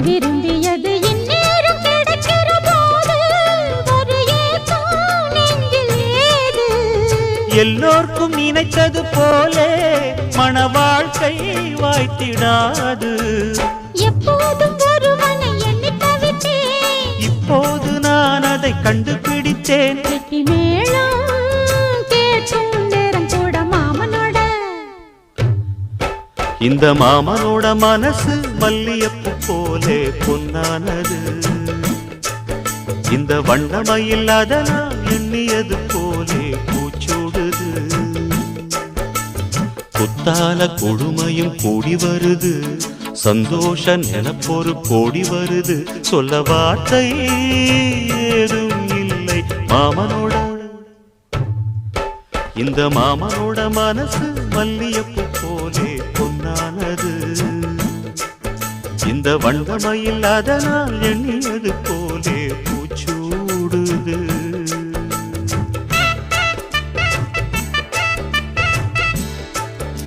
விரும்பியது இந்நேரம் கிடைக்கிற போது ஒரு ஏக்கம் நெஞ்சில் ஏது? எல்லோர்க்கும் நினைத்தது போலே மன வாழ்க்கை வாய்த்திடாது. எப்போதும் ஒருவனை எண்ணி தவித்தேன், இப்போது நான் அதை கண்டுபிடித்தேன். கெட்டி மேளம் கேட்கும் நேரம் கூட மாமனோட. இந்த மாமனோட மனசு மல்லியப்பு போலே பொன்னானது. இந்த வண்ணமயில் அதனால் எண்ணியது போலே பூச்சூடுது. குத்தால கொடுமையும் கூடி வருது, சந்தோஷ நினப்பொரு கோடி வருது. சொல்ல வார்த்தை ஏதும் இல்லை மாமனோட. இந்த மாமனோட மனசு மல்லியப்பு போலே பொன்னானது. இந்த வண்ணமயில் அதனால் எண்ணியது